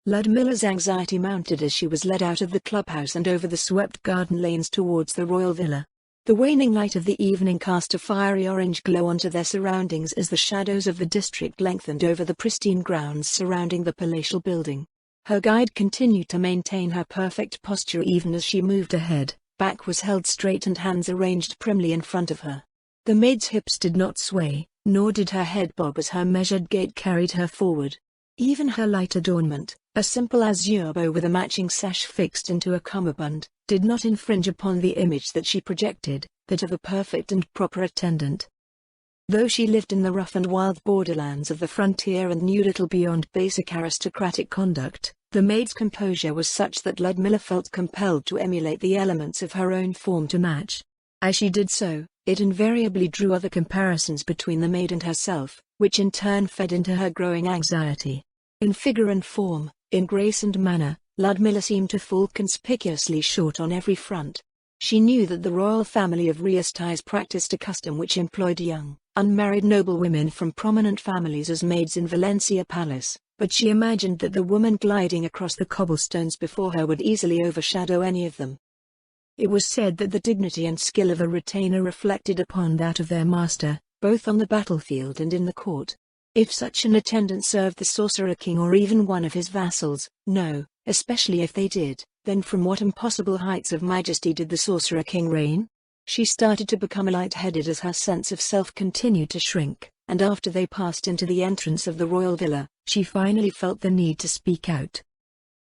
Ludmilla's anxiety mounted as she was led out of the clubhouse and over the swept garden lanes towards the royal villa. The waning light of the evening cast a fiery orange glow onto their surroundings as the shadows of the district lengthened over the pristine grounds surrounding the palatial building. Her guide continued to maintain her perfect posture even as she moved ahead. Back was held straight and hands arranged primly in front of her. The maid's hips did not sway, nor did her head bob as her measured gait carried her forward. Even her light adornment, a simple azure bow with a matching sash fixed into a cummerbund, did not infringe upon the image that she projected, that of a perfect and proper attendant. Though she lived in the rough and wild borderlands of the frontier and knew little beyond basic aristocratic conduct, the maid's composure was such that Ludmilla felt compelled to emulate the elements of her own form to match. As she did so, it invariably drew other comparisons between the maid and herself, which in turn fed into her growing anxiety. In figure and form, in grace and manner, Ludmilla seemed to fall conspicuously short on every front. She knew that the royal family of Riestais practiced a custom which employed young, unmarried noblewomen from prominent families as maids in Valencia Palace, but she imagined that the woman gliding across the cobblestones before her would easily overshadow any of them. It was said that the dignity and skill of a retainer reflected upon that of their master, both on the battlefield and in the court. If such an attendant served the Sorcerer King or even one of his vassals, no, especially if they did, then from what impossible heights of majesty did the Sorcerer King reign? She started to become light-headed as her sense of self continued to shrink, and after they passed into the entrance of the royal villa, she finally felt the need to speak out.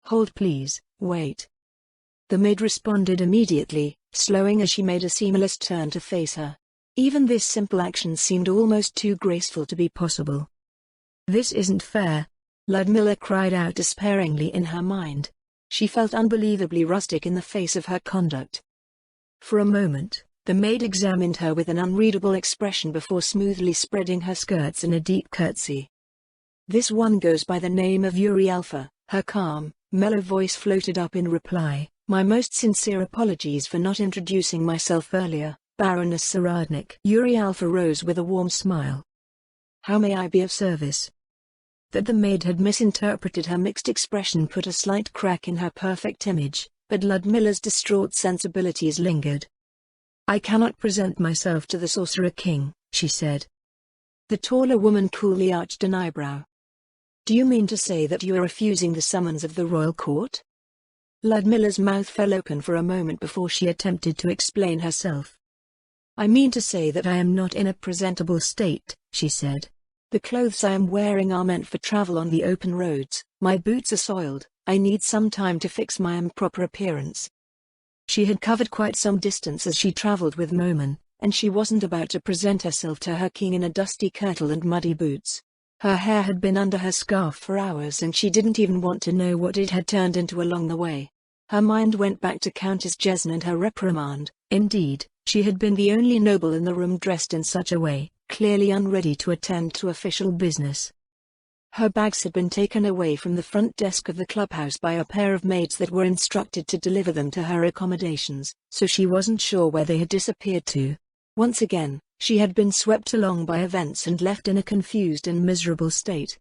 "Hold please, wait." The maid responded immediately, slowing as she made a seamless turn to face her. Even this simple action seemed almost too graceful to be possible. "This isn't fair," Ludmilla cried out despairingly in her mind. She felt unbelievably rustic in the face of her conduct. For a moment, the maid examined her with an unreadable expression before smoothly spreading her skirts in a deep curtsy. "This one goes by the name of Yuri Alpha," her calm, mellow voice floated up in reply. "My most sincere apologies for not introducing myself earlier, Baroness Saradnik." Yuri Alpha rose with a warm smile. "How may I be of service?" That the maid had misinterpreted her mixed expression put a slight crack in her perfect image, but Ludmilla's distraught sensibilities lingered. "I cannot present myself to the Sorcerer King," she said. The taller woman coolly arched an eyebrow. "Do you mean to say that you are refusing the summons of the royal court?" Ludmilla's mouth fell open for a moment before she attempted to explain herself. "I mean to say that I am not in a presentable state," she said. "The clothes I am wearing are meant for travel on the open roads, my boots are soiled, I need some time to fix my improper appearance." She had covered quite some distance as she traveled with Momin, and she wasn't about to present herself to her king in a dusty kirtle and muddy boots. Her hair had been under her scarf for hours and she didn't even want to know what it had turned into along the way. Her mind went back to Countess Jesna and her reprimand. Indeed, she had been the only noble in the room dressed in such a way, clearly unready to attend to official business. Her bags had been taken away from the front desk of the clubhouse by a pair of maids that were instructed to deliver them to her accommodations, so she wasn't sure where they had disappeared to. Once again, she had been swept along by events and left in a confused and miserable state.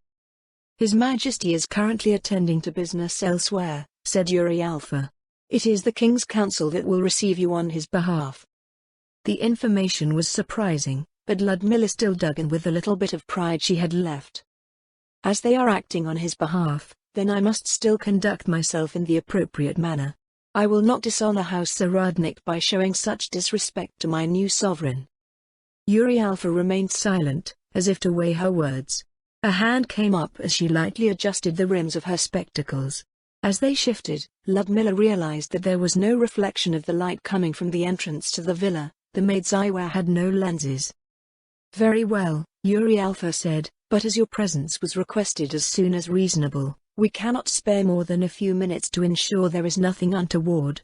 "His Majesty is currently attending to business elsewhere," said Yuri Alpha. "It is the King's Council that will receive you on his behalf." The information was surprising, but Ludmilla still dug in with the little bit of pride she had left. "As they are acting on his behalf, then I must still conduct myself in the appropriate manner. I will not dishonor House Saradnik by showing such disrespect to my new sovereign." Yuri Alpha remained silent, as if to weigh her words. A hand came up as she lightly adjusted the rims of her spectacles. As they shifted, Ludmilla realized that there was no reflection of the light coming from the entrance to the villa. The maid's eyewear had no lenses. "Very well," Yuri Alpha said, "but as your presence was requested as soon as reasonable, we cannot spare more than a few minutes to ensure there is nothing untoward."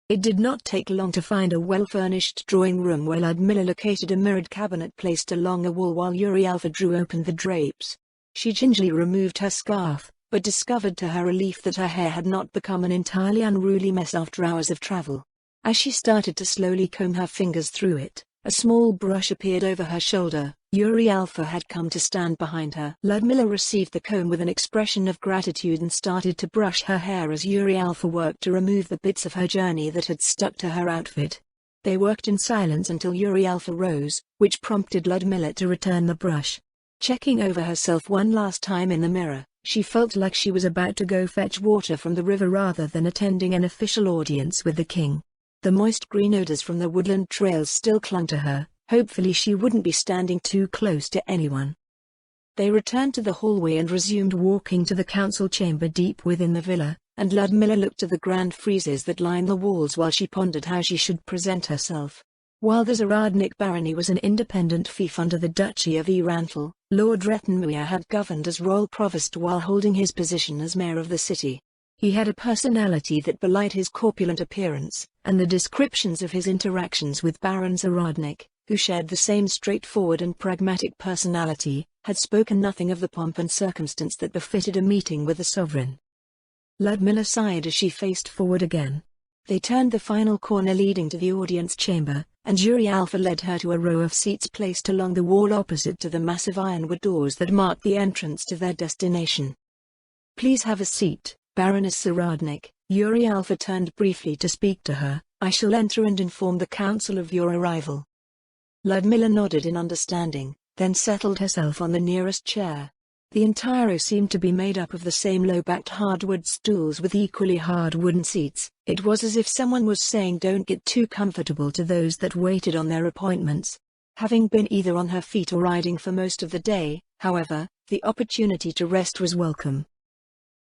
It did not take long to find a well-furnished drawing room where Ludmilla located a mirrored cabinet placed along a wall while Yuri Alpha drew open the drapes. She gingerly removed her scarf, but discovered to her relief that her hair had not become an entirely unruly mess after hours of travel. As she started to slowly comb her fingers through it, A small brush appeared over her shoulder. Yuri Alpha had come to stand behind her. Ludmilla received the comb with an expression of gratitude and started to brush her hair as Yuri Alpha worked to remove the bits of her journey that had stuck to her outfit. They worked in silence until Yuri Alpha rose, which prompted Ludmilla to return the brush. Checking over herself one last time in the mirror, she felt like she was about to go fetch water from the river rather than attending an official audience with the king. The moist green odors from the woodland trails still clung to her. Hopefully she wouldn't be standing too close to anyone. They returned to the hallway and resumed walking to the council chamber deep within the villa, and Ludmilla looked at the grand friezes that lined the walls while she pondered how she should present herself. While the Zaradnik barony was an independent fief under the Duchy of Erantal, Lord Retenmuir had governed as royal provost while holding his position as mayor of the city. He had a personality that belied his corpulent appearance, and the descriptions of his interactions with Baron Zaradnik, who shared the same straightforward and pragmatic personality, had spoken nothing of the pomp and circumstance that befitted a meeting with the sovereign. Ludmilla sighed as she faced forward again. They turned the final corner leading to the audience chamber, and Yuri Alpha led her to a row of seats placed along the wall opposite to the massive ironwood doors that marked the entrance to their destination. "Please have a seat, Baroness Zaradnik." Yuri Alpha turned briefly to speak to her. "I shall enter and inform the council of your arrival." Ludmilla nodded in understanding, then settled herself on the nearest chair. The entire row seemed to be made up of the same low-backed hardwood stools with equally hard wooden seats. It was as if someone was saying don't get too comfortable to those that waited on their appointments. Having been either on her feet or riding for most of the day, however, the opportunity to rest was welcome.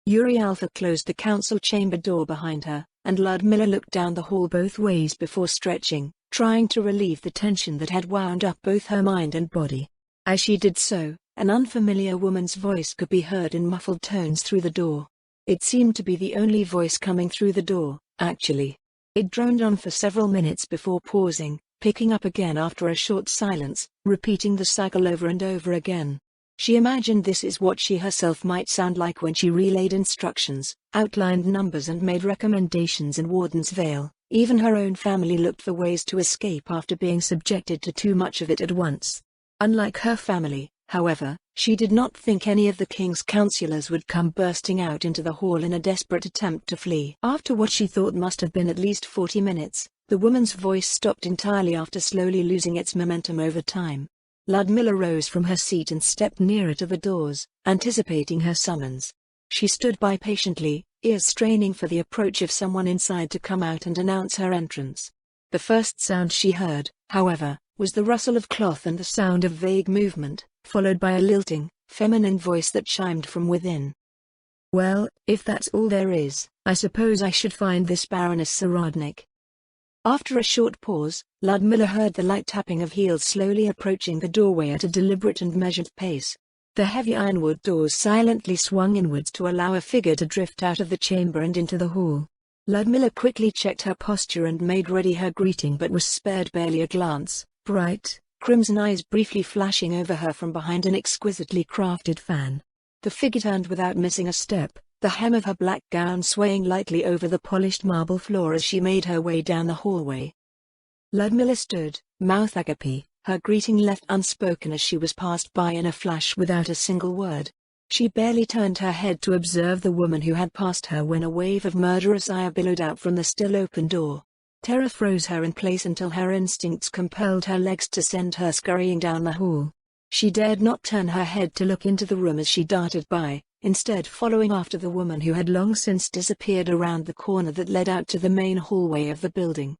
Yuri Alpha closed the council chamber door behind her, and Ludmilla looked down the hall both ways before stretching, trying to relieve the tension that had wound up both her mind and body. As she did so, an unfamiliar woman's voice could be heard in muffled tones through the door. It seemed to be the only voice coming through the door, actually. It droned on for several minutes before pausing, picking up again after a short silence, repeating the cycle over and over again. She imagined this is what she herself might sound like when she relayed instructions, outlined numbers and made recommendations in Warden's Vale. Even her own family looked for ways to escape after being subjected to too much of it at once. Unlike her family, however, she did not think any of the king's councillors would come bursting out into the hall in a desperate attempt to flee. After what she thought must have been at least 40 minutes, the woman's voice stopped entirely after slowly losing its momentum over time. Ludmilla rose from her seat and stepped nearer to the doors, anticipating her summons. She stood by patiently, ears straining for the approach of someone inside to come out and announce her entrance. The first sound she heard, however, was the rustle of cloth and the sound of vague movement, followed by a lilting, feminine voice that chimed from within. "Well, if that's all there is, I suppose I should find this Baroness Zaradnik." After a short pause, Ludmilla heard the light tapping of heels slowly approaching the doorway at a deliberate and measured pace. The heavy ironwood doors silently swung inwards to allow a figure to drift out of the chamber and into the hall. Ludmilla quickly checked her posture and made ready her greeting but was spared barely a glance, bright, crimson eyes briefly flashing over her from behind an exquisitely crafted fan. The figure turned without missing a step, the hem of her black gown swaying lightly over the polished marble floor as she made her way down the hallway. Ludmilla stood, mouth agape, her greeting left unspoken as she was passed by in a flash without a single word. She barely turned her head to observe the woman who had passed her when a wave of murderous ire billowed out from the still-open door. Terror froze her in place until her instincts compelled her legs to send her scurrying down the hall. She dared not turn her head to look into the room as she darted by, instead following after the woman who had long since disappeared around the corner that led out to the main hallway of the building.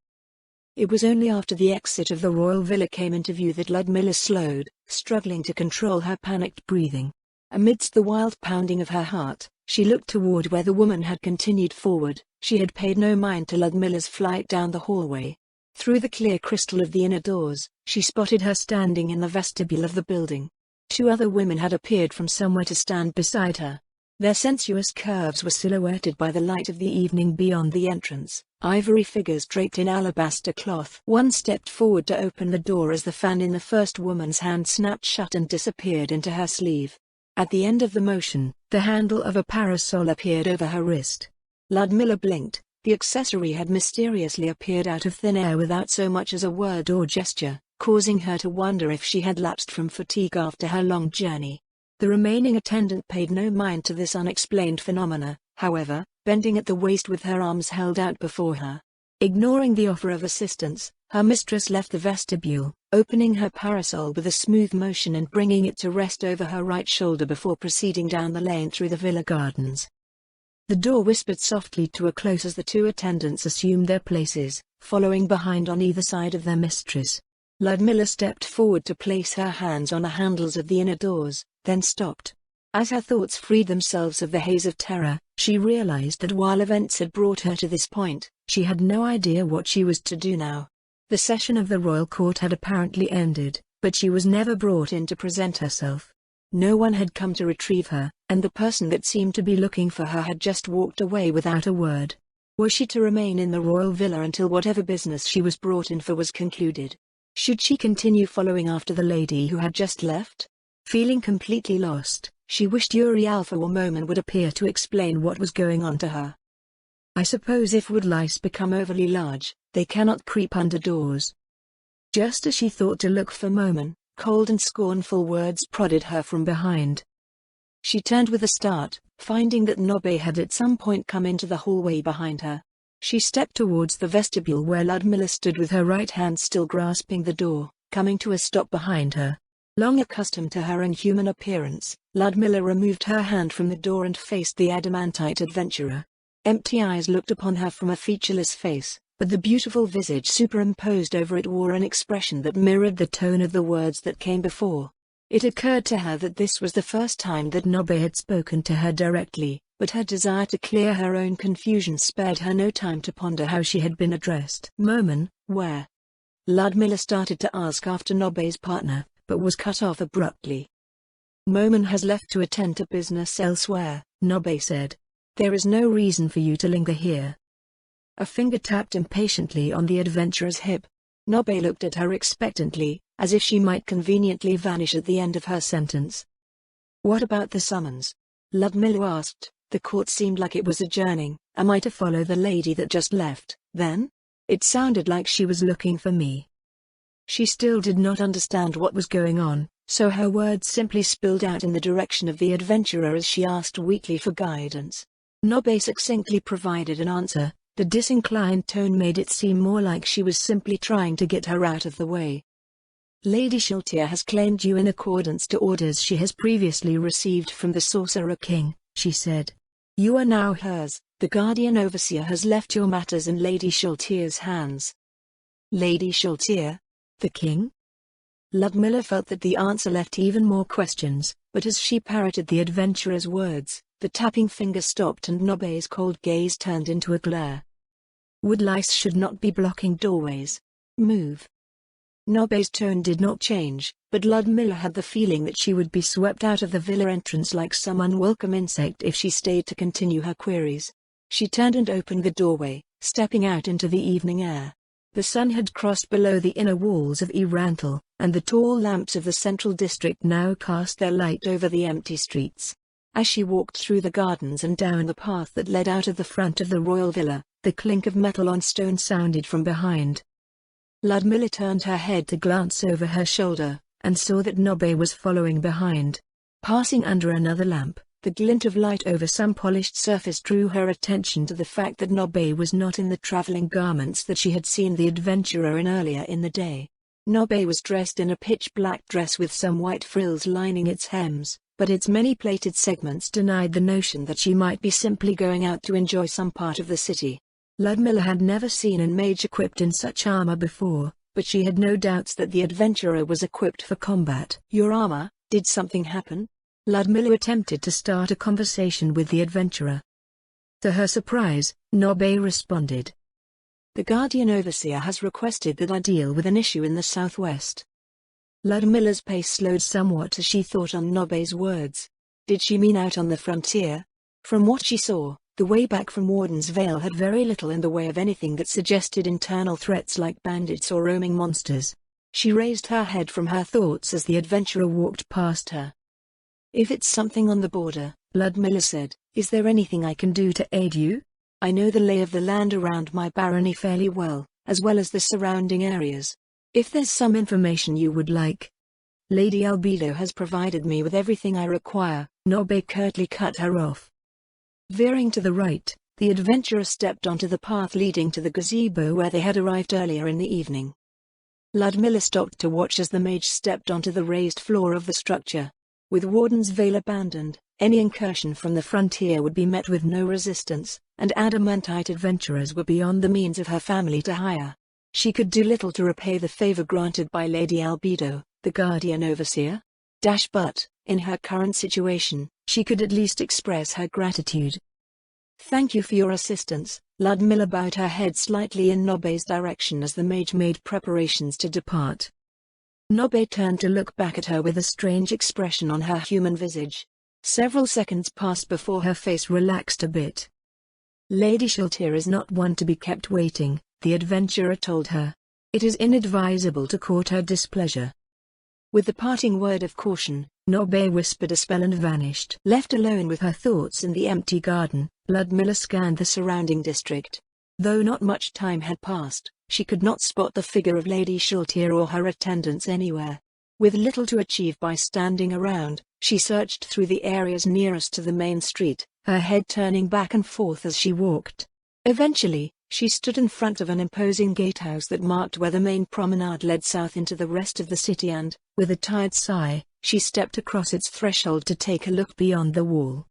It was only after the exit of the royal villa came into view that Ludmilla slowed, struggling to control her panicked breathing. Amidst the wild pounding of her heart, she looked toward where the woman had continued forward. She had paid no mind to Ludmilla's flight down the hallway. Through the clear crystal of the inner doors, she spotted her standing in the vestibule of the building. 2 other women had appeared from somewhere to stand beside her. Their sensuous curves were silhouetted by the light of the evening beyond the entrance, ivory figures draped in alabaster cloth. One stepped forward to open the door as the fan in the first woman's hand snapped shut and disappeared into her sleeve. At the end of the motion, the handle of a parasol appeared over her wrist. Ludmilla blinked. The accessory had mysteriously appeared out of thin air without so much as a word or gesture. causing her to wonder if she had lapsed from fatigue after her long journey. The remaining attendant paid no mind to this unexplained phenomena, however, bending at the waist with her arms held out before her. Ignoring the offer of assistance, her mistress left the vestibule, opening her parasol with a smooth motion and bringing it to rest over her right shoulder before proceeding down the lane through the villa gardens. The door whispered softly to a close as the two attendants assumed their places, following behind on either side of their mistress. Ludmilla stepped forward to place her hands on the handles of the inner doors, then stopped. As her thoughts freed themselves of the haze of terror, she realized that while events had brought her to this point, she had no idea what she was to do now. The session of the royal court had apparently ended, but she was never brought in to present herself. No one had come to retrieve her, and the person that seemed to be looking for her had just walked away without a word. Was she to remain in the royal villa until whatever business she was brought in for was concluded? Should she continue following after the lady who had just left? Feeling completely lost, she wished Yuri Alpha or Momin would appear to explain what was going on to her. I suppose if woodlice become overly large, they cannot creep under doors. Just as she thought to look for Momin, cold and scornful words prodded her from behind. She turned with a start, finding that Nobe had at some point come into the hallway behind her. She stepped towards the vestibule where Ludmilla stood with her right hand still grasping the door, coming to a stop behind her. Long accustomed to her inhuman appearance, Ludmilla removed her hand from the door and faced the adamantite adventurer. Empty eyes looked upon her from a featureless face, but the beautiful visage superimposed over it wore an expression that mirrored the tone of the words that came before. It occurred to her that this was the first time that Nobe had spoken to her directly, but her desire to clear her own confusion spared her no time to ponder how she had been addressed. Momin, where? Ludmilla started to ask after Nobe's partner, but was cut off abruptly. Momin has left to attend to business elsewhere, Nobe said. There is no reason for you to linger here. A finger tapped impatiently on the adventurer's hip. Nobe looked at her expectantly, as if she might conveniently vanish at the end of her sentence. What about the summons? Ludmilla asked. The court seemed like it was adjourning. Am I to follow the lady that just left, then? It sounded like she was looking for me. She still did not understand what was going on, so her words simply spilled out in the direction of the adventurer as she asked weakly for guidance. Nobe succinctly provided an answer. The disinclined tone made it seem more like she was simply trying to get her out of the way. Lady Shiltir has claimed you in accordance to orders she has previously received from the Sorcerer King, she said. You are now hers. The Guardian Overseer has left your matters in Lady Shiltir's hands. Lady Shiltir? The king? Ludmilla felt that the answer left even more questions, but as she parroted the adventurer's words, the tapping finger stopped and Nobe's cold gaze turned into a glare. Woodlice should not be blocking doorways. Move. Nobe's tone did not change, but Ludmilla had the feeling that she would be swept out of the villa entrance like some unwelcome insect if she stayed to continue her queries. She turned and opened the doorway, stepping out into the evening air. The sun had crossed below the inner walls of Irantal, and the tall lamps of the central district now cast their light over the empty streets. As she walked through the gardens and down the path that led out of the front of the royal villa, the clink of metal on stone sounded from behind. Ludmilla turned her head to glance over her shoulder, and saw that Nobe was following behind. Passing under another lamp, the glint of light over some polished surface drew her attention to the fact that Nobe was not in the traveling garments that she had seen the adventurer in earlier in the day. Nobe was dressed in a pitch-black dress with some white frills lining its hems, but its many plated segments denied the notion that she might be simply going out to enjoy some part of the city. Ludmilla had never seen a mage equipped in such armor before, but she had no doubts that the adventurer was equipped for combat. Your armor? Did something happen? Ludmilla attempted to start a conversation with the adventurer. To her surprise, Nobe responded. The Guardian Overseer has requested that I deal with an issue in the southwest. Ludmilla's pace slowed somewhat as she thought on Nobe's words. Did she mean out on the frontier? From what she saw, the way back from Warden's Vale had very little in the way of anything that suggested internal threats like bandits or roaming monsters. She raised her head from her thoughts as the adventurer walked past her. If it's something on the border, Ludmilla said, is there anything I can do to aid you? I know the lay of the land around my barony fairly well as the surrounding areas. If there's some information you would like. Lady Albedo has provided me with everything I require, Nobe curtly cut her off. Veering to the right, the adventurer stepped onto the path leading to the gazebo where they had arrived earlier in the evening. Ludmilla stopped to watch as the mage stepped onto the raised floor of the structure. With Warden's Veil abandoned, any incursion from the frontier would be met with no resistance, and adamantite adventurers were beyond the means of her family to hire. She could do little to repay the favor granted by Lady Albedo, the Guardian Overseer. But, in her current situation, she could at least express her gratitude. Thank you for your assistance. Ludmilla bowed her head slightly in Nobe's direction as the mage made preparations to depart. Nobe turned to look back at her with a strange expression on her human visage. Several seconds passed before her face relaxed a bit. Lady Shiltir is not one to be kept waiting, the adventurer told her. It is inadvisable to court her displeasure. With the parting word of caution, Nobe whispered a spell and vanished. Left alone with her thoughts in the empty garden, Ludmilla scanned the surrounding district. Though not much time had passed, she could not spot the figure of Lady Shiltir or her attendants anywhere. With little to achieve by standing around, she searched through the areas nearest to the main street, her head turning back and forth as she walked. Eventually, she stood in front of an imposing gatehouse that marked where the main promenade led south into the rest of the city and, with a tired sigh, she stepped across its threshold to take a look beyond the wall.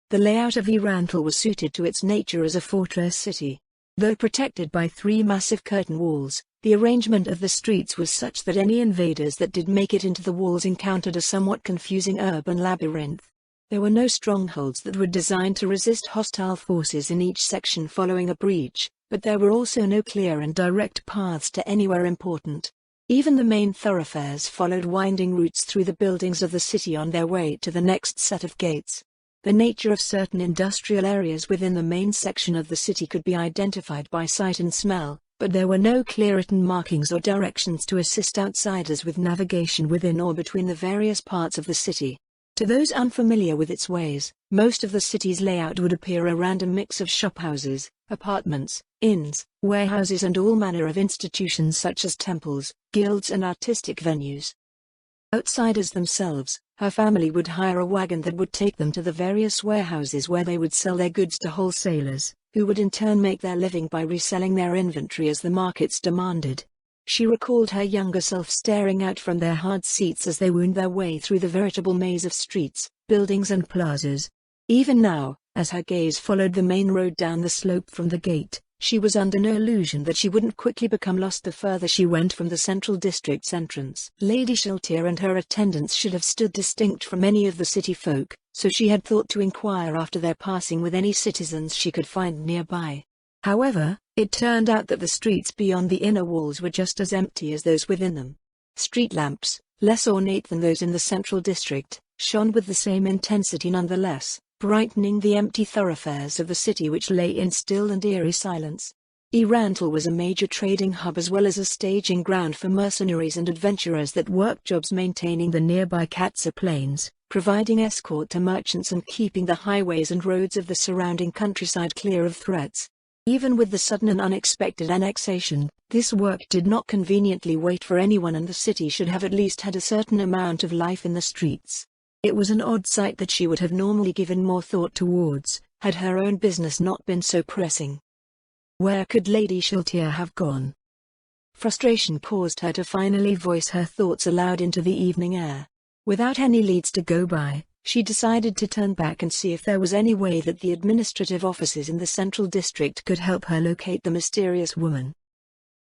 The layout of Eranthal was suited to its nature as a fortress city. Though protected by 3 massive curtain walls, the arrangement of the streets was such that any invaders that did make it into the walls encountered a somewhat confusing urban labyrinth. There were no strongholds that were designed to resist hostile forces in each section following a breach, but there were also no clear and direct paths to anywhere important. Even the main thoroughfares followed winding routes through the buildings of the city on their way to the next set of gates. The nature of certain industrial areas within the main section of the city could be identified by sight and smell, but there were no clear written markings or directions to assist outsiders with navigation within or between the various parts of the city. To those unfamiliar with its ways, most of the city's layout would appear a random mix of shophouses, apartments, inns, warehouses and all manner of institutions such as temples, guilds and artistic venues. Outsiders themselves, her family would hire a wagon that would take them to the various warehouses where they would sell their goods to wholesalers, who would in turn make their living by reselling their inventory as the markets demanded. She recalled her younger self staring out from their hard seats as they wound their way through the veritable maze of streets, buildings and plazas. Even now, as her gaze followed the main road down the slope from the gate, she was under no illusion that she wouldn't quickly become lost the further she went from the central district's entrance. Lady Shiltir and her attendants should have stood distinct from any of the city folk, so she had thought to inquire after their passing with any citizens she could find nearby. However, it turned out that the streets beyond the inner walls were just as empty as those within them. Street lamps, less ornate than those in the central district, shone with the same intensity nonetheless, brightening the empty thoroughfares of the city which lay in still and eerie silence. Eranthal was a major trading hub as well as a staging ground for mercenaries and adventurers that worked jobs maintaining the nearby Katsa plains, providing escort to merchants and keeping the highways and roads of the surrounding countryside clear of threats. Even with the sudden and unexpected annexation, this work did not conveniently wait for anyone and the city should have at least had a certain amount of life in the streets. It was an odd sight that she would have normally given more thought towards, had her own business not been so pressing. Where could Lady Shiltir have gone? Frustration caused her to finally voice her thoughts aloud into the evening air. Without any leads to go by, she decided to turn back and see if there was any way that the administrative offices in the central district could help her locate the mysterious woman.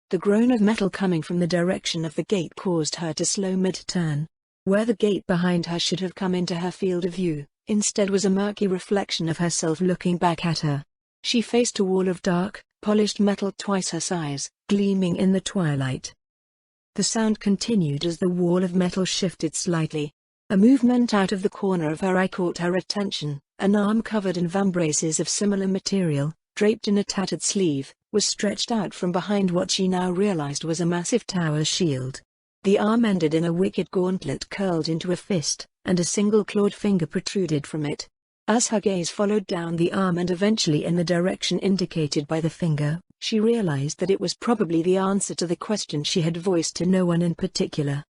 The groan of metal coming from the direction of the gate caused her to slow mid-turn. Where the gate behind her should have come into her field of view, instead was a murky reflection of herself looking back at her. She faced a wall of dark, polished metal twice her size, gleaming in the twilight. The sound continued as the wall of metal shifted slightly. A movement out of the corner of her eye caught her attention. An arm covered in vambraces of similar material, draped in a tattered sleeve, was stretched out from behind what she now realized was a massive tower shield. The arm ended in a wicked gauntlet curled into a fist, and a single clawed finger protruded from it. As her gaze followed down the arm and eventually in the direction indicated by the finger, She realized that it was probably the answer to the question she had voiced to no one in particular.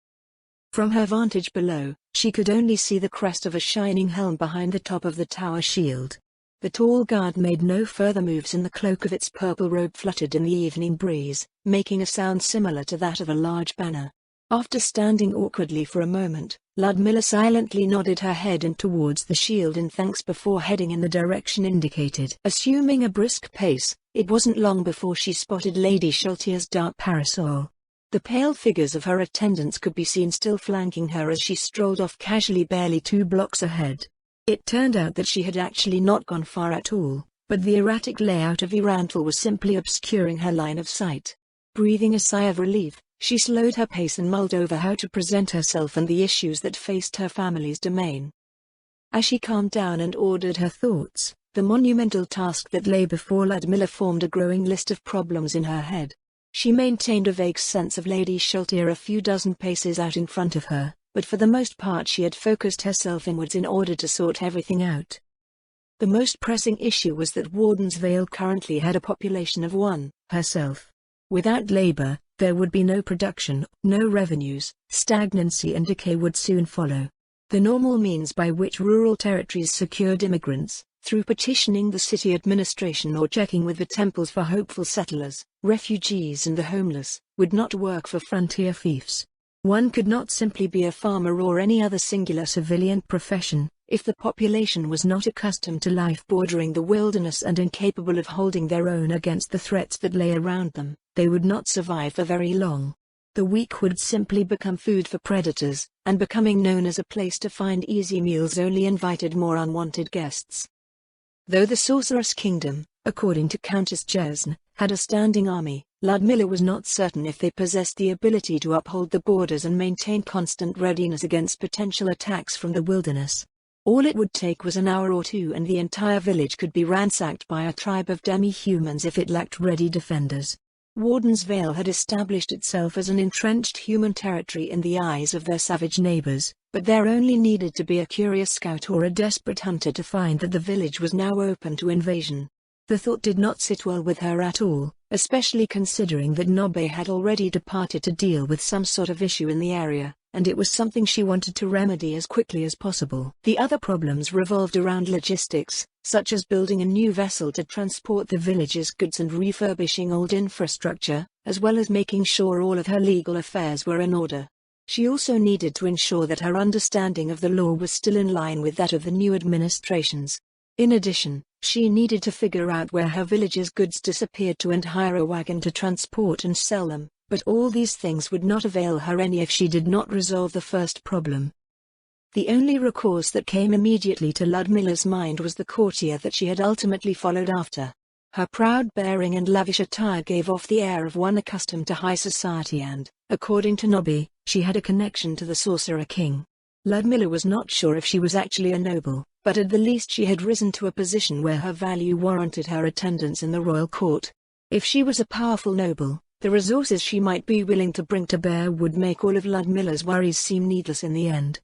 From her vantage below, she could only see the crest of a shining helm behind the top of the tower shield. The tall guard made no further moves and the cloak of its purple robe fluttered in the evening breeze, making a sound similar to that of a large banner. After standing awkwardly for a moment, Ludmilla silently nodded her head and towards the shield in thanks before heading in the direction indicated. Assuming a brisk pace, it wasn't long before she spotted Lady Sheltier's dark parasol. The pale figures of her attendants could be seen still flanking her as she strolled off casually barely 2 blocks ahead. It turned out that she had actually not gone far at all, but the erratic layout of Irantal was simply obscuring her line of sight. Breathing a sigh of relief, she slowed her pace and mulled over how to present herself and the issues that faced her family's domain. As she calmed down and ordered her thoughts, the monumental task that lay before Ludmilla formed a growing list of problems in her head. She maintained a vague sense of Lady Sheltier a few dozen paces out in front of her, but for the most part she had focused herself inwards in order to sort everything out. The most pressing issue was that Warden's Vale currently had a population of 1, herself. Without labor, there would be no production, no revenues, stagnancy and decay would soon follow. The normal means by which rural territories secured immigrants, through petitioning the city administration or checking with the temples for hopeful settlers, refugees and the homeless, would not work for frontier fiefs. One could not simply be a farmer or any other singular civilian profession, if the population was not accustomed to life bordering the wilderness and incapable of holding their own against the threats that lay around them. They would not survive for very long. The weak would simply become food for predators, and becoming known as a place to find easy meals only invited more unwanted guests. Though the Sorceress Kingdom, according to Countess Jesn, had a standing army, Ludmilla was not certain if they possessed the ability to uphold the borders and maintain constant readiness against potential attacks from the wilderness. All it would take was an hour or two and the entire village could be ransacked by a tribe of demi-humans if it lacked ready defenders. Warden's Vale had established itself as an entrenched human territory in the eyes of their savage neighbors, but there only needed to be a curious scout or a desperate hunter to find that the village was now open to invasion. The thought did not sit well with her at all, especially considering that Nobe had already departed to deal with some sort of issue in the area, and it was something she wanted to remedy as quickly as possible. The other problems revolved around logistics, such as building a new vessel to transport the village's goods and refurbishing old infrastructure, as well as making sure all of her legal affairs were in order. She also needed to ensure that her understanding of the law was still in line with that of the new administrations. In addition, she needed to figure out where her village's goods disappeared to and hire a wagon to transport and sell them, but all these things would not avail her any if she did not resolve the first problem. The only recourse that came immediately to Ludmilla's mind was the courtier that she had ultimately followed after. Her proud bearing and lavish attire gave off the air of one accustomed to high society and, according to Nobby, she had a connection to the Sorcerer King. Ludmilla was not sure if she was actually a noble, but at the least she had risen to a position where her value warranted her attendance in the royal court. If she was a powerful noble, the resources she might be willing to bring to bear would make all of Ludmilla's worries seem needless in the end.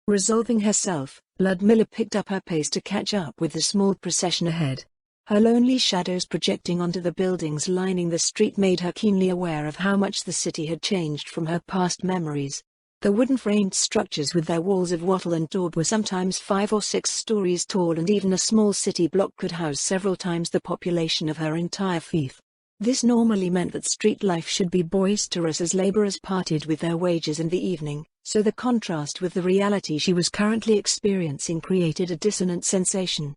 Resolving herself, Ludmilla picked up her pace to catch up with the small procession ahead. Her lonely shadows projecting onto the buildings lining the street made her keenly aware of how much the city had changed from her past memories. The wooden-framed structures with their walls of wattle and daub were sometimes 5 or 6 stories tall, and even a small city block could house several times the population of her entire fief. This normally meant that street life should be boisterous as laborers parted with their wages in the evening, so the contrast with the reality she was currently experiencing created a dissonant sensation.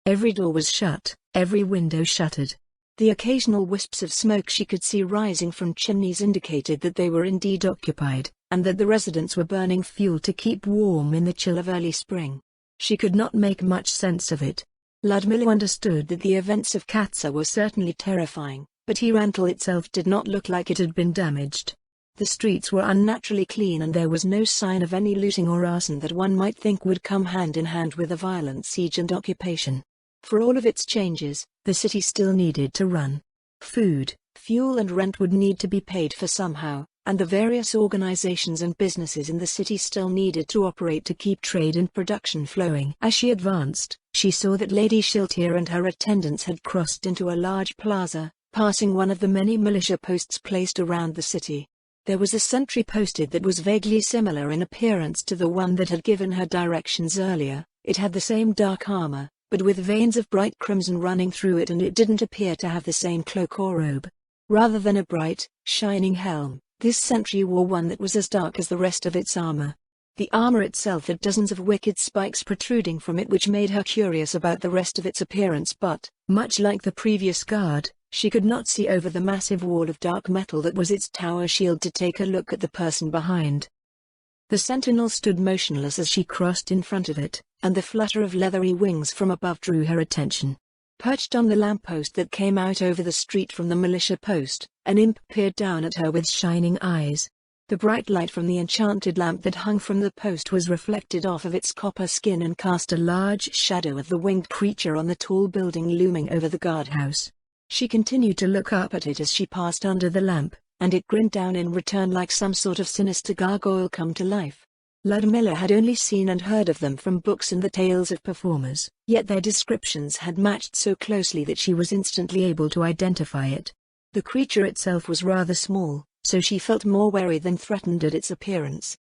Every door was shut, every window shuttered. The occasional wisps of smoke she could see rising from chimneys indicated that they were indeed occupied, and that the residents were burning fuel to keep warm in the chill of early spring. She could not make much sense of it. Ludmilla understood that the events of Katsa were certainly terrifying, but Irantal itself did not look like it had been damaged. The streets were unnaturally clean and there was no sign of any looting or arson that one might think would come hand in hand with a violent siege and occupation. For all of its changes, the city still needed to run. Food, fuel and rent would need to be paid for somehow, and the various organizations and businesses in the city still needed to operate to keep trade and production flowing. As she advanced, she saw that Lady Sheltier and her attendants had crossed into a large plaza, passing one of the many militia posts placed around the city. There was a sentry posted that was vaguely similar in appearance to the one that had given her directions earlier. It had the same dark armor, but with veins of bright crimson running through it, and it didn't appear to have the same cloak or robe. Rather than a bright, shining helm, this sentry wore one that was as dark as the rest of its armor. The armor itself had dozens of wicked spikes protruding from it, which made her curious about the rest of its appearance, but, much like the previous guard, she could not see over the massive wall of dark metal that was its tower shield to take a look at the person behind. The sentinel stood motionless as she crossed in front of it, and the flutter of leathery wings from above drew her attention. Perched on the lamppost that came out over the street from the militia post, an imp peered down at her with shining eyes. The bright light from the enchanted lamp that hung from the post was reflected off of its copper skin and cast a large shadow of the winged creature on the tall building looming over the guardhouse. She continued to look up at it as she passed under the lamp, and it grinned down in return like some sort of sinister gargoyle come to life. Ludmilla had only seen and heard of them from books and the tales of performers, yet their descriptions had matched so closely that she was instantly able to identify it. The creature itself was rather small, so she felt more wary than threatened at its appearance.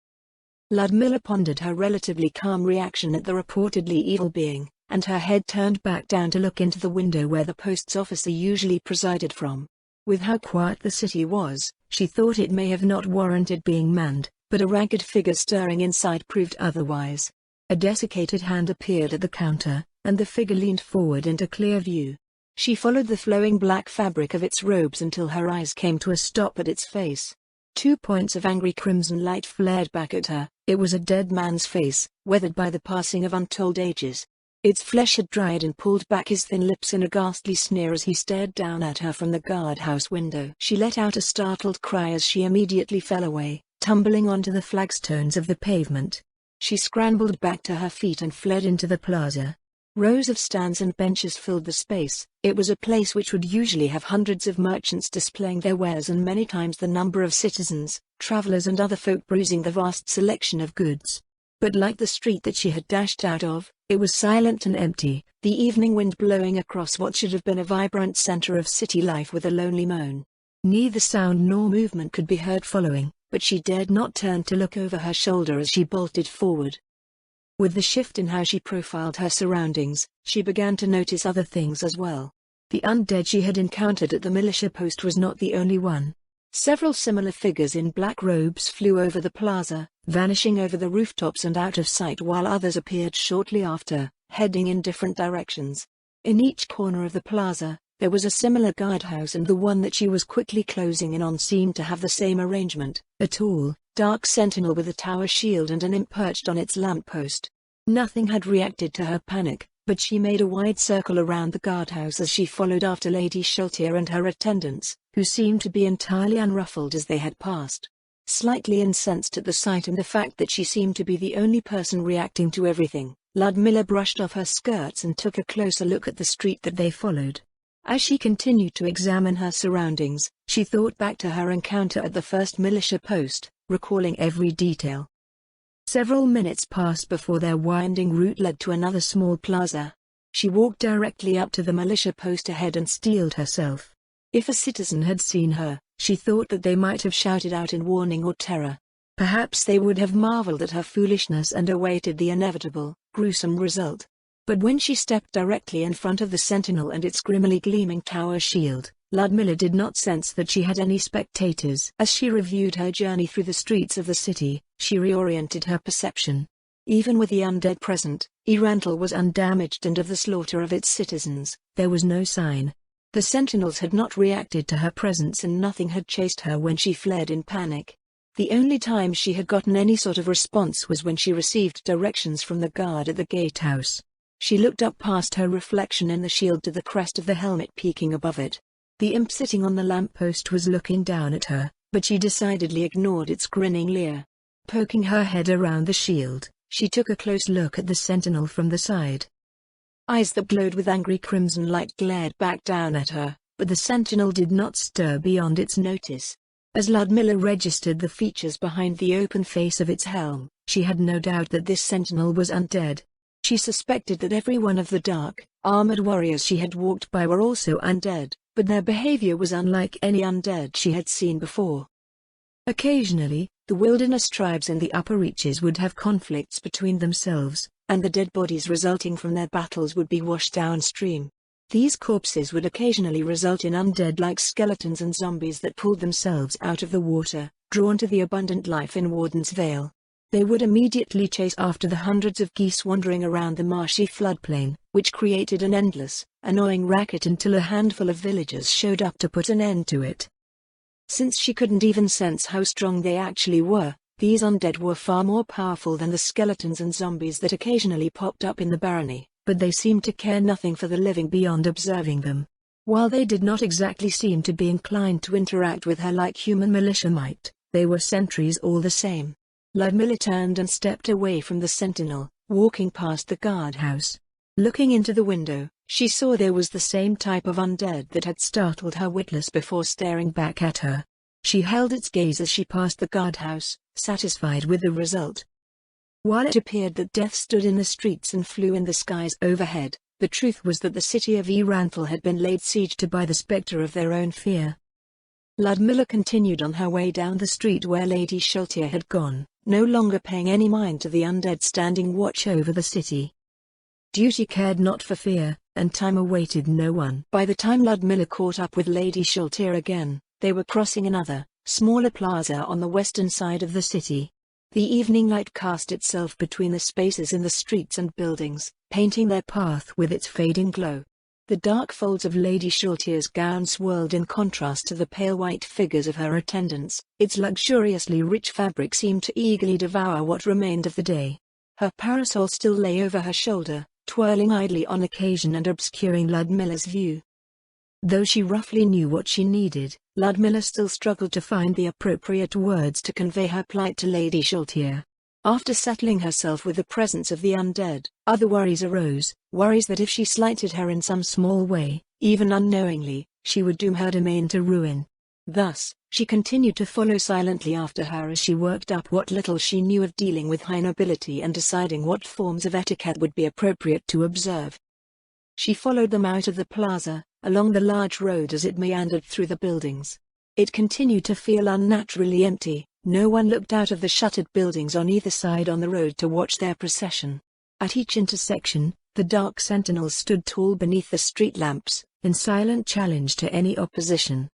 Ludmilla pondered her relatively calm reaction at the reportedly evil being, and her head turned back down to look into the window where the post's officer usually presided from. With how quiet the city was, she thought it may have not warranted being manned, but a ragged figure stirring inside proved otherwise. A desiccated hand appeared at the counter, and the figure leaned forward into clear view. She followed the flowing black fabric of its robes until her eyes came to a stop at its face. 2 points of angry crimson light flared back at her. It was a dead man's face, weathered by the passing of untold ages. Its flesh had dried and pulled back his thin lips in a ghastly sneer as he stared down at her from the guardhouse window. She let out a startled cry as she immediately fell away, tumbling onto the flagstones of the pavement. She scrambled back to her feet and fled into the plaza. Rows of stands and benches filled the space. It was a place which would usually have hundreds of merchants displaying their wares and many times the number of citizens, travelers and other folk perusing the vast selection of goods. But like the street that she had dashed out of, it was silent and empty, the evening wind blowing across what should have been a vibrant center of city life with a lonely moan. Neither sound nor movement could be heard following, but she dared not turn to look over her shoulder as she bolted forward. With the shift in how she profiled her surroundings, she began to notice other things as well. The undead she had encountered at the militia post was not the only one. Several similar figures in black robes flew over the plaza, vanishing over the rooftops and out of sight, while others appeared shortly after, heading in different directions. In each corner of the plaza, there was a similar guardhouse, and the one that she was quickly closing in on seemed to have the same arrangement, a tall, dark sentinel with a tower shield and an imp perched on its lamppost. Nothing had reacted to her panic, but she made a wide circle around the guardhouse as she followed after Lady Sheltier and her attendants, who seemed to be entirely unruffled as they had passed. Slightly incensed at the sight and the fact that she seemed to be the only person reacting to everything, Ludmilla brushed off her skirts and took a closer look at the street that they followed. As she continued to examine her surroundings, she thought back to her encounter at the first militia post, recalling every detail. Several minutes passed before their winding route led to another small plaza. She walked directly up to the militia post ahead and steeled herself. If a citizen had seen her, she thought that they might have shouted out in warning or terror. Perhaps they would have marveled at her foolishness and awaited the inevitable, gruesome result. But when she stepped directly in front of the sentinel and its grimly gleaming tower shield, Ludmilla did not sense that she had any spectators. As she reviewed her journey through the streets of the city, she reoriented her perception. Even with the undead present, Erantal was undamaged, and of the slaughter of its citizens, there was no sign. The sentinels had not reacted to her presence, and nothing had chased her when she fled in panic. The only time she had gotten any sort of response was when she received directions from the guard at the gatehouse. She looked up past her reflection in the shield to the crest of the helmet peeking above it. The imp sitting on the lamppost was looking down at her, but she decidedly ignored its grinning leer. Poking her head around the shield, she took a close look at the sentinel from the side. Eyes that glowed with angry crimson light glared back down at her, but the sentinel did not stir beyond its notice. As Ludmilla registered the features behind the open face of its helm, she had no doubt that this sentinel was undead. She suspected that every one of the dark, armored warriors she had walked by were also undead, but their behavior was unlike any undead she had seen before. Occasionally, the wilderness tribes in the upper reaches would have conflicts between themselves, and the dead bodies resulting from their battles would be washed downstream. These corpses would occasionally result in undead-like skeletons and zombies that pulled themselves out of the water, drawn to the abundant life in Warden's Vale. They would immediately chase after the hundreds of geese wandering around the marshy floodplain, which created an endless, annoying racket until a handful of villagers showed up to put an end to it. Since she couldn't even sense how strong they actually were, these undead were far more powerful than the skeletons and zombies that occasionally popped up in the barony, but they seemed to care nothing for the living beyond observing them. While they did not exactly seem to be inclined to interact with her like human militia might, they were sentries all the same. Ludmilla turned and stepped away from the sentinel, walking past the guardhouse. Looking into the window, she saw there was the same type of undead that had startled her witless before staring back at her. She held its gaze as she passed the guardhouse, satisfied with the result. While it appeared that death stood in the streets and flew in the skies overhead, the truth was that the city of Eranthal had been laid siege to by the spectre of their own fear. Ludmilla continued on her way down the street where Lady Sheltier had gone, no longer paying any mind to the undead standing watch over the city. Duty cared not for fear, and time awaited no one. By the time Ludmilla caught up with Lady Sheltier again, they were crossing another, smaller plaza on the western side of the city. The evening light cast itself between the spaces in the streets and buildings, painting their path with its fading glow. The dark folds of Lady Sheltier's gown swirled in contrast to the pale white figures of her attendants. Its luxuriously rich fabric seemed to eagerly devour what remained of the day. Her parasol still lay over her shoulder, twirling idly on occasion and obscuring Ludmilla's view. Though she roughly knew what she needed, Ludmilla still struggled to find the appropriate words to convey her plight to Lady Sheltier. After settling herself with the presence of the undead, other worries arose, worries that if she slighted her in some small way, even unknowingly, she would doom her domain to ruin. Thus, she continued to follow silently after her as she worked up what little she knew of dealing with high nobility and deciding what forms of etiquette would be appropriate to observe. She followed them out of the plaza, along the large road as it meandered through the buildings. It continued to feel unnaturally empty. No one looked out of the shuttered buildings on either side on the road to watch their procession. At each intersection, the dark sentinels stood tall beneath the street lamps, in silent challenge to any opposition.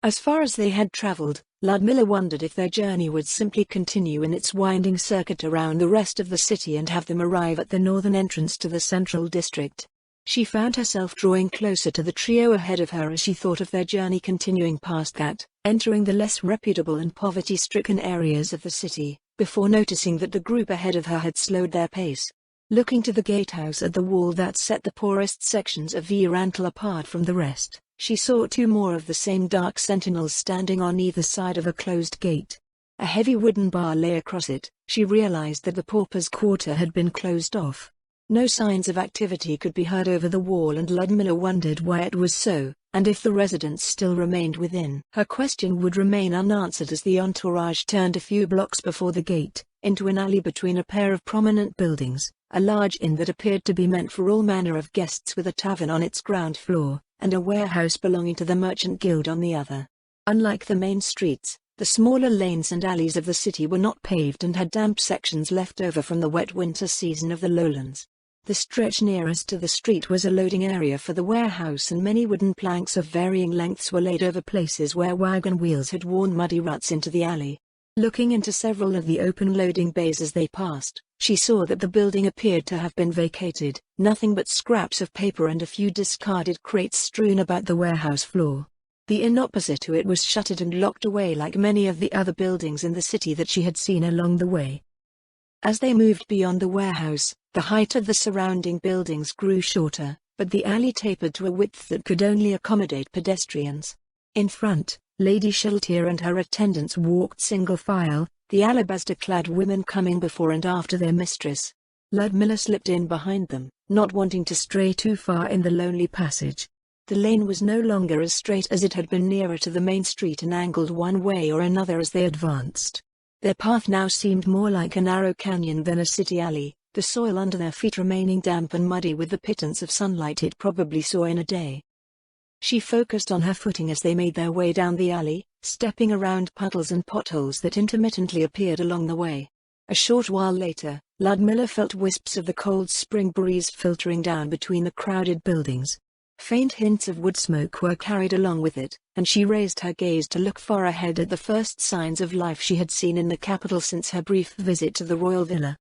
As far as they had traveled, Ludmilla wondered if their journey would simply continue in its winding circuit around the rest of the city and have them arrive at the northern entrance to the central district. She found herself drawing closer to the trio ahead of her as she thought of their journey continuing past that, entering the less reputable and poverty-stricken areas of the city, before noticing that the group ahead of her had slowed their pace. Looking to the gatehouse at the wall that set the poorest sections of Eranthal apart from the rest, she saw two more of the same dark sentinels standing on either side of a closed gate. A heavy wooden bar lay across it. She realized that the paupers' quarter had been closed off. No signs of activity could be heard over the wall, and Ludmilla wondered why it was so, and if the residents still remained within. Her question would remain unanswered as the entourage turned a few blocks before the gate, into an alley between a pair of prominent buildings, a large inn that appeared to be meant for all manner of guests with a tavern on its ground floor, and a warehouse belonging to the Merchant Guild on the other. Unlike the main streets, the smaller lanes and alleys of the city were not paved and had damp sections left over from the wet winter season of the lowlands. The stretch nearest to the street was a loading area for the warehouse, and many wooden planks of varying lengths were laid over places where wagon wheels had worn muddy ruts into the alley. Looking into several of the open loading bays as they passed, she saw that the building appeared to have been vacated, nothing but scraps of paper and a few discarded crates strewn about the warehouse floor. The inn opposite to it was shuttered and locked away like many of the other buildings in the city that she had seen along the way. As they moved beyond the warehouse, the height of the surrounding buildings grew shorter, but the alley tapered to a width that could only accommodate pedestrians. In front, Lady Sheltier and her attendants walked single file, the alabaster-clad women coming before and after their mistress. Ludmilla slipped in behind them, not wanting to stray too far in the lonely passage. The lane was no longer as straight as it had been nearer to the main street and angled one way or another as they advanced. Their path now seemed more like a narrow canyon than a city alley, the soil under their feet remaining damp and muddy with the pittance of sunlight it probably saw in a day. She focused on her footing as they made their way down the alley, stepping around puddles and potholes that intermittently appeared along the way. A short while later, Ludmilla felt wisps of the cold spring breeze filtering down between the crowded buildings. Faint hints of wood smoke were carried along with it, and she raised her gaze to look far ahead at the first signs of life she had seen in the capital since her brief visit to the royal villa.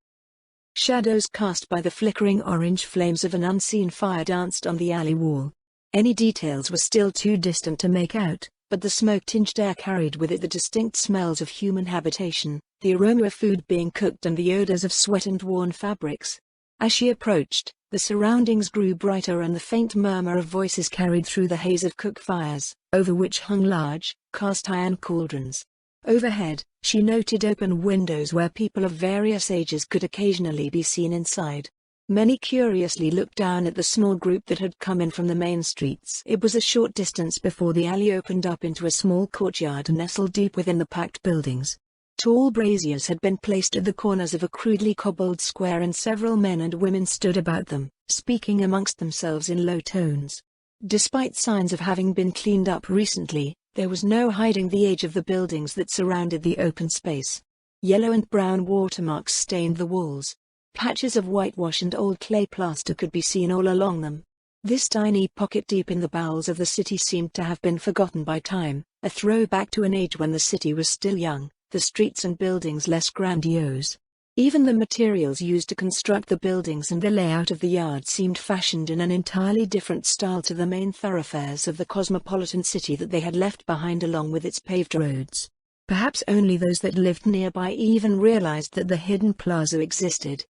Shadows cast by the flickering orange flames of an unseen fire danced on the alley wall. Any details were still too distant to make out, but the smoke-tinged air carried with it the distinct smells of human habitation, the aroma of food being cooked and the odors of sweat and worn fabrics. As she approached, the surroundings grew brighter and the faint murmur of voices carried through the haze of cook fires, over which hung large, cast-iron cauldrons. Overhead, she noted open windows where people of various ages could occasionally be seen inside. Many curiously looked down at the small group that had come in from the main streets. It was a short distance before the alley opened up into a small courtyard nestled deep within the packed buildings. Tall braziers had been placed at the corners of a crudely cobbled square and several men and women stood about them, speaking amongst themselves in low tones. Despite signs of having been cleaned up recently, there was no hiding the age of the buildings that surrounded the open space. Yellow and brown watermarks stained the walls. Patches of whitewash and old clay plaster could be seen all along them. This tiny pocket deep in the bowels of the city seemed to have been forgotten by time, a throwback to an age when the city was still young, the streets and buildings less grandiose. Even the materials used to construct the buildings and the layout of the yard seemed fashioned in an entirely different style to the main thoroughfares of the cosmopolitan city that they had left behind along with its paved roads. Perhaps only those that lived nearby even realized that the hidden plaza existed.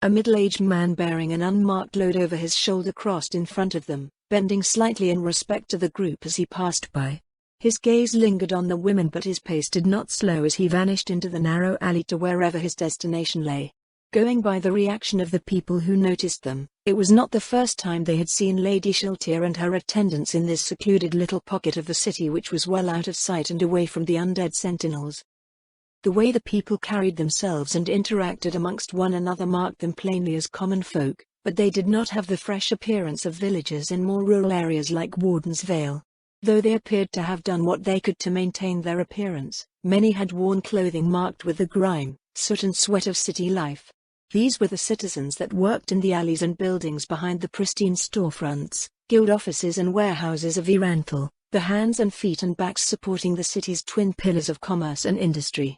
A middle-aged man bearing an unmarked load over his shoulder crossed in front of them, bending slightly in respect to the group as he passed by. His gaze lingered on the women but his pace did not slow as he vanished into the narrow alley to wherever his destination lay. Going by the reaction of the people who noticed them, it was not the first time they had seen Lady Shiltir and her attendants in this secluded little pocket of the city which was well out of sight and away from the undead sentinels. The way the people carried themselves and interacted amongst one another marked them plainly as common folk, but they did not have the fresh appearance of villagers in more rural areas like Warden's Vale. Though they appeared to have done what they could to maintain their appearance, many had worn clothing marked with the grime, soot and sweat of city life. These were the citizens that worked in the alleys and buildings behind the pristine storefronts, guild offices and warehouses of Iranthal, the hands and feet and backs supporting the city's twin pillars of commerce and industry.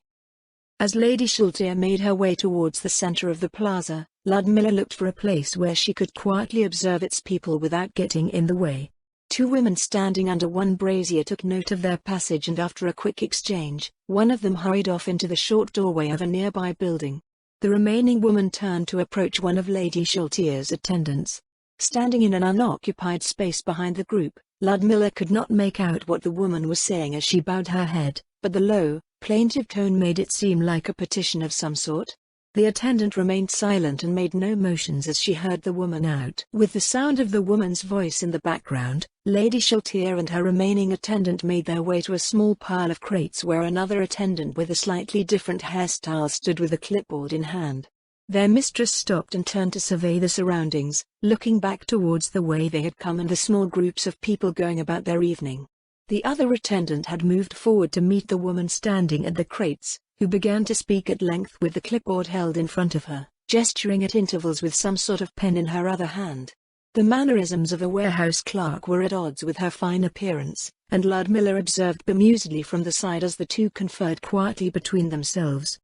As Lady Shiltir made her way towards the center of the plaza, Ludmilla looked for a place where she could quietly observe its people without getting in the way. Two women standing under one brazier took note of their passage and after a quick exchange, one of them hurried off into the short doorway of a nearby building. The remaining woman turned to approach one of Lady Shiltir's attendants. Standing in an unoccupied space behind the group, Ludmilla could not make out what the woman was saying as she bowed her head, but the low, plaintive tone made it seem like a petition of some sort. The attendant remained silent and made no motions as she heard the woman out. With the sound of the woman's voice in the background, Lady Shiltir and her remaining attendant made their way to a small pile of crates where another attendant with a slightly different hairstyle stood with a clipboard in hand. Their mistress stopped and turned to survey the surroundings, looking back towards the way they had come and the small groups of people going about their evening. The other attendant had moved forward to meet the woman standing at the crates, who began to speak at length with the clipboard held in front of her, gesturing at intervals with some sort of pen in her other hand. The mannerisms of a warehouse clerk were at odds with her fine appearance, and Ludmilla observed bemusedly from the side as the two conferred quietly between themselves.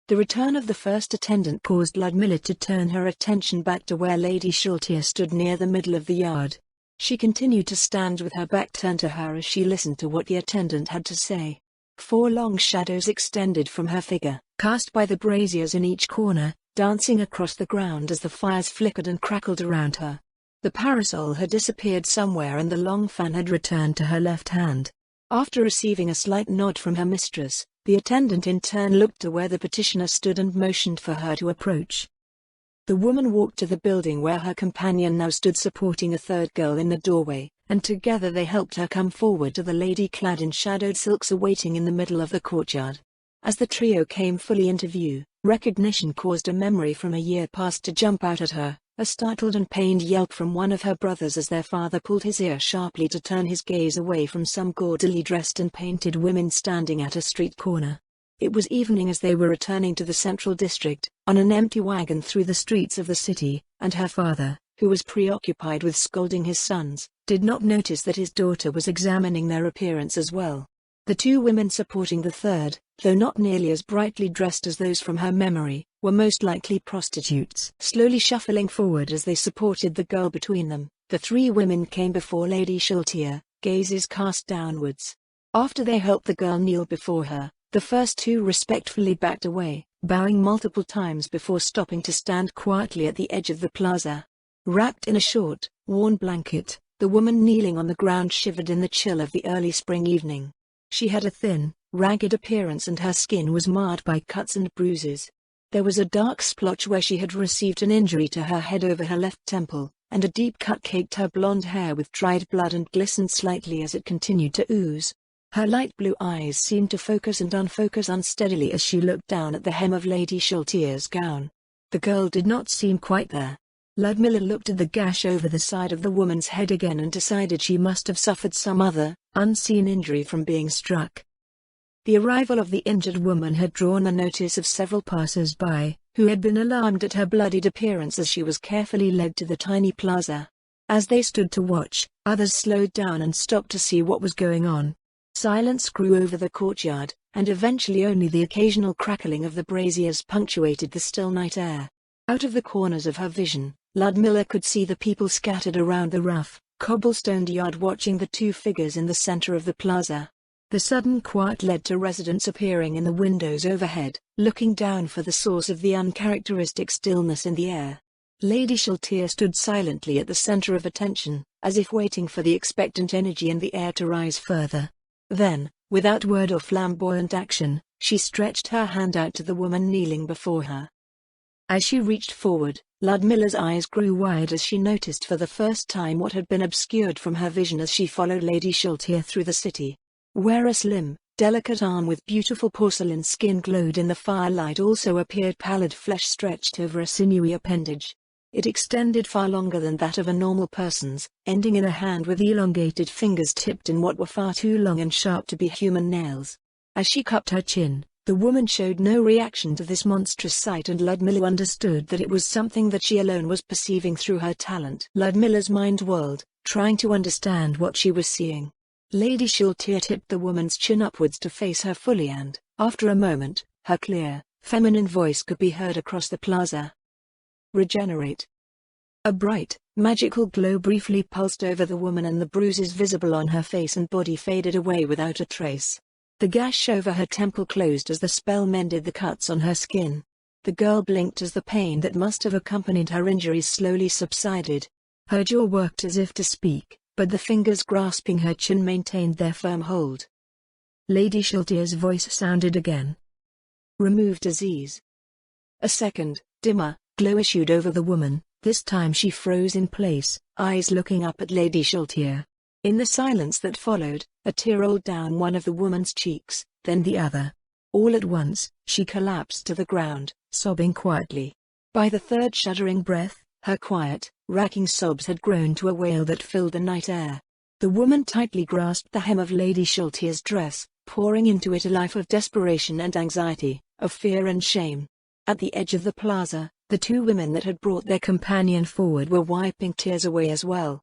The return of the first attendant caused Ludmilla to turn her attention back to where Lady Shiltir stood near the middle of the yard. She continued to stand with her back turned to her as she listened to what the attendant had to say. 4 long shadows extended from her figure, cast by the braziers in each corner, dancing across the ground as the fires flickered and crackled around her. The parasol had disappeared somewhere and the long fan had returned to her left hand. After receiving a slight nod from her mistress, the attendant in turn looked to where the petitioner stood and motioned for her to approach. The woman walked to the building where her companion now stood supporting a third girl in the doorway, and together they helped her come forward to the lady clad in shadowed silks awaiting in the middle of the courtyard. As the trio came fully into view, recognition caused a memory from a year past to jump out at her, A startled and pained yelp from one of her brothers as their father pulled his ear sharply to turn his gaze away from some gaudily dressed and painted women standing at a street corner. It was evening as they were returning to the central district, on an empty wagon through the streets of the city, and her father, who was preoccupied with scolding his sons, did not notice that his daughter was examining their appearance as well. The two women supporting the third, though not nearly as brightly dressed as those from her memory, were most likely prostitutes. Slowly shuffling forward as they supported the girl between them, the three women came before Lady Shaltia, gazes cast downwards. After they helped the girl kneel before her, the first two respectfully backed away, bowing multiple times before stopping to stand quietly at the edge of the plaza. Wrapped in a short, worn blanket, the woman kneeling on the ground shivered in the chill of the early spring evening. She had a thin, ragged appearance and her skin was marred by cuts and bruises. There was a dark splotch where she had received an injury to her head over her left temple, and a deep cut caked her blonde hair with dried blood and glistened slightly as it continued to ooze. Her light blue eyes seemed to focus and unfocus unsteadily as she looked down at the hem of Lady Shaltia's gown. The girl did not seem quite there. Ludmilla looked at the gash over the side of the woman's head again and decided she must have suffered some other, unseen injury from being struck. The arrival of the injured woman had drawn the notice of several passers-by, who had been alarmed at her bloodied appearance as she was carefully led to the tiny plaza. As they stood to watch, others slowed down and stopped to see what was going on. Silence grew over the courtyard, and eventually only the occasional crackling of the braziers punctuated the still night air. Out of the corners of her vision, Ludmilla could see the people scattered around the rough, cobblestoned yard watching the two figures in the center of the plaza. The sudden quiet led to residents appearing in the windows overhead, looking down for the source of the uncharacteristic stillness in the air. Lady Shaltia stood silently at the center of attention, as if waiting for the expectant energy in the air to rise further. Then, without word or flamboyant action, she stretched her hand out to the woman kneeling before her. As she reached forward, Ludmilla's eyes grew wide as she noticed for the first time what had been obscured from her vision as she followed Lady Shaltia through the city. Where a slim, delicate arm with beautiful porcelain skin glowed in the firelight also appeared pallid flesh stretched over a sinewy appendage. It extended far longer than that of a normal person's, ending in a hand with elongated fingers tipped in what were far too long and sharp to be human nails. As she cupped her chin, the woman showed no reaction to this monstrous sight and Ludmilla understood that it was something that she alone was perceiving through her talent. Ludmilla's mind whirled, trying to understand what she was seeing. Lady Shaltia tipped the woman's chin upwards to face her fully and, after a moment, her clear, feminine voice could be heard across the plaza. Regenerate. A bright, magical glow briefly pulsed over the woman and the bruises visible on her face and body faded away without a trace. The gash over her temple closed as the spell mended the cuts on her skin. The girl blinked as the pain that must have accompanied her injuries slowly subsided. Her jaw worked as if to speak, but the fingers grasping her chin maintained their firm hold. Lady Shaltia's voice sounded again. Remove disease. A second, dimmer, glow issued over the woman. This time she froze in place, eyes looking up at Lady Shaltia. In the silence that followed, a tear rolled down one of the woman's cheeks, then the other. All at once, she collapsed to the ground, sobbing quietly. By the third shuddering breath, her quiet, racking sobs had grown to a wail that filled the night air. The woman tightly grasped the hem of Lady Shaltia's dress, pouring into it a life of desperation and anxiety, of fear and shame. At the edge of the plaza, the two women that had brought their companion forward were wiping tears away as well.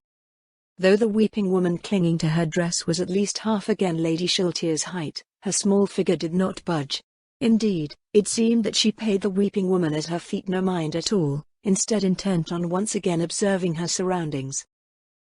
Though the weeping woman clinging to her dress was at least half again Lady Shaltia's height, her small figure did not budge. Indeed, it seemed that she paid the weeping woman at her feet no mind at all, instead intent on once again observing her surroundings.